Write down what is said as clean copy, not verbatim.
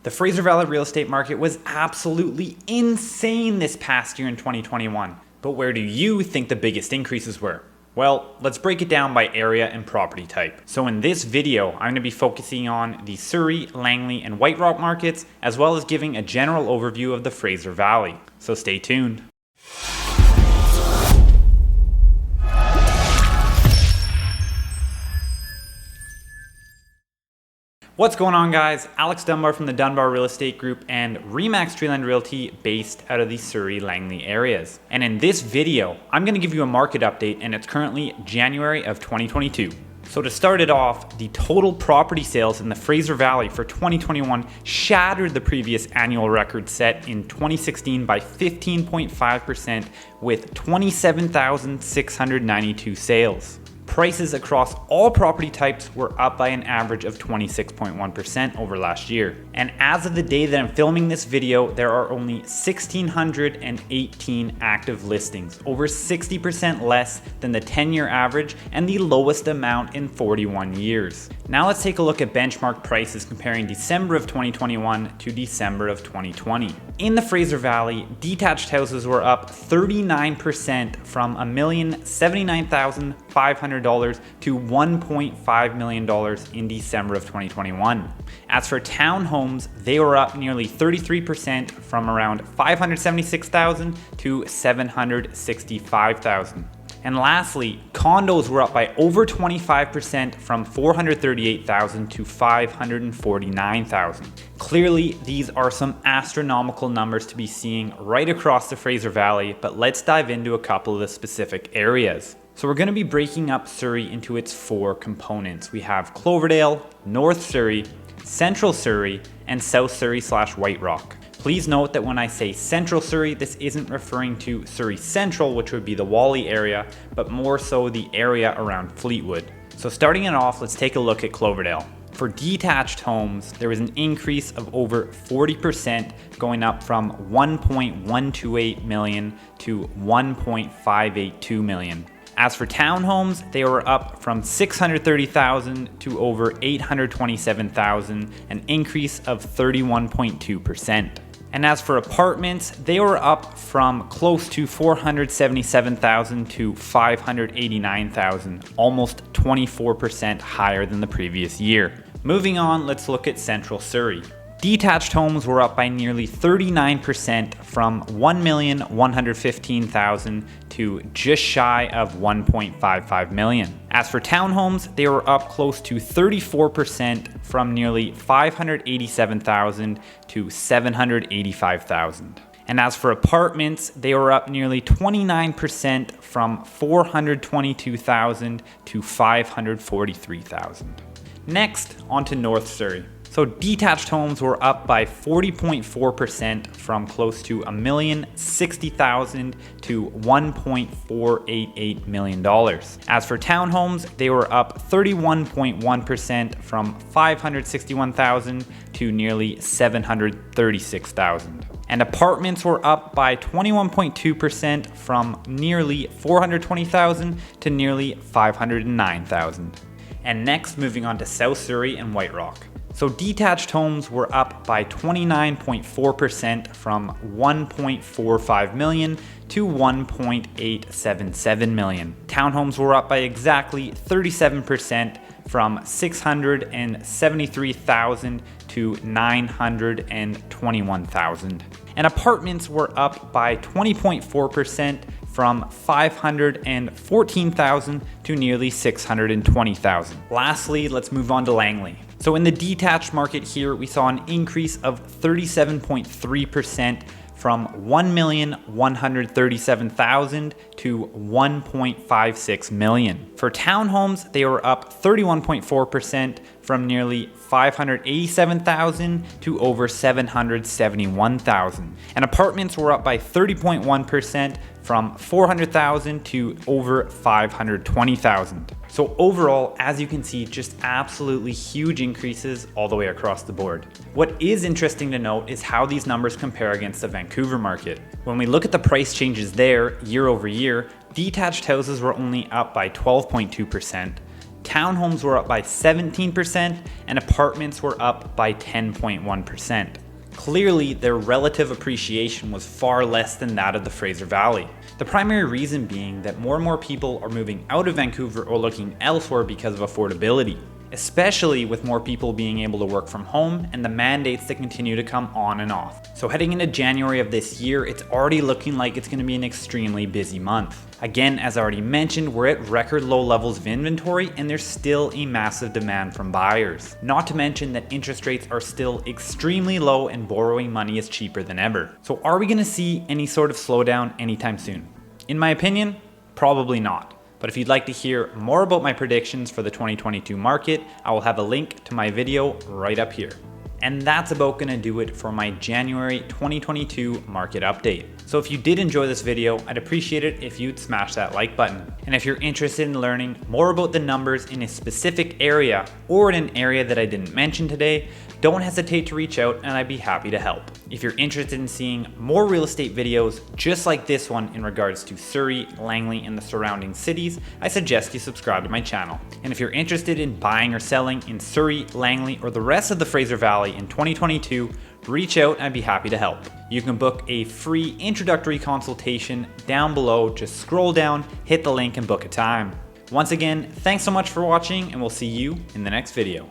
The Fraser Valley real estate market was absolutely insane this past year in 2021. But where do you think the biggest increases were? Well, let's break it down by area and property type. So in this video, I'm going to be focusing on the Surrey, Langley, and White Rock markets, as well as giving a general overview of the Fraser Valley. So stay tuned. What's going on, guys? Alex Dunbar from the Dunbar Real Estate Group and RE/MAX Treeland Realty based out of the Surrey, Langley areas. And in this video, I'm going to give you a market update, and it's currently January of 2022. So to start it off, the total property sales in the Fraser Valley for 2021 shattered the previous annual record set in 2016 by 15.5% with 27,692 sales. Prices across all property types were up by an average of 26.1% over last year. And as of the day that I'm filming this video, there are only 1,618 active listings, over 60% less than the 10-year average and the lowest amount in 41 years. Now let's take a look at benchmark prices comparing December of 2021 to December of 2020. In the Fraser Valley, detached houses were up 39% from $1,079,500 to $1.5 million in December of 2021. As for townhomes, they were up nearly 33% from around $576,000 to $765,000. And lastly, condos were up by over 25% from $438,000 to $549,000. Clearly, these are some astronomical numbers to be seeing right across the Fraser Valley, but let's dive into a couple of the specific areas. So we're going to be breaking up Surrey into its four components. We have Cloverdale, North Surrey, Central Surrey, and South Surrey/White Rock. Please note that when I say Central Surrey, this isn't referring to Surrey Central, which would be the Whalley area, but more so the area around Fleetwood. So starting it off, let's take a look at Cloverdale. For detached homes, there was an increase of over 40%, going up from $1.128 million to $1.582 million. As for townhomes, they were up from $630,000 to over $827,000, an increase of 31.2%. And as for apartments, they were up from close to $477,000 to $589,000, almost 24% higher than the previous year. Moving on, let's look at Central Surrey. Detached homes were up by nearly 39% from $1,115,000 to just shy of $1.55 million. As for townhomes, they were up close to 34% from nearly $587,000 to $785,000. And as for apartments, they were up nearly 29% from $422,000 to $543,000. Next, onto North Surrey. So detached homes were up by 40.4% from close to $1,060,000 to $1.488 million. As for townhomes, they were up 31.1% from $561,000 to nearly $736,000. And apartments were up by 21.2% from nearly $420,000 to nearly $509,000. And next, moving on to South Surrey and White Rock. So detached homes were up by 29.4% from $1.45 million to $1.877 million. Townhomes were up by exactly 37% from $673,000 to $921,000. And apartments were up by 20.4% from $514,000 to nearly $620,000. Lastly, let's move on to Langley. So in the detached market here, we saw an increase of 37.3% from $1,137,000 to $1.56 million. For townhomes, they were up 31.4% from nearly $587,000 to over $771,000. And apartments were up by 30.1% from $400,000 to over $520,000. So overall, as you can see, just absolutely huge increases all the way across the board. What is interesting to note is how these numbers compare against the Vancouver market. When we look at the price changes there year over year, detached houses were only up by 12.2%. townhomes were up by 17%, and apartments were up by 10.1%. Clearly, their relative appreciation was far less than that of the Fraser Valley. The primary reason being that more and more people are moving out of Vancouver or looking elsewhere because of affordability, especially with more people being able to work from home and the mandates that continue to come on and off. So heading into January of this year, it's already looking like it's going to be an extremely busy month. Again, as I already mentioned, we're at record low levels of inventory and there's still a massive demand from buyers. Not to mention that interest rates are still extremely low and borrowing money is cheaper than ever. So are we going to see any sort of slowdown anytime soon? In my opinion, probably not. But if you'd like to hear more about my predictions for the 2022 market, I will have a link to my video right up here. And that's about gonna do it for my January 2022 market update. So if you did enjoy this video, I'd appreciate it if you'd smash that like button. And if you're interested in learning more about the numbers in a specific area or in an area that I didn't mention today, don't hesitate to reach out and I'd be happy to help. If you're interested in seeing more real estate videos just like this one in regards to Surrey, Langley, and the surrounding cities, I suggest you subscribe to my channel. And if you're interested in buying or selling in Surrey, Langley, or the rest of the Fraser Valley in 2022, reach out and I'd be happy to help. You can book a free introductory consultation down below. Just scroll down, hit the link, and book a time. Once again, thanks so much for watching, and we'll see you in the next video.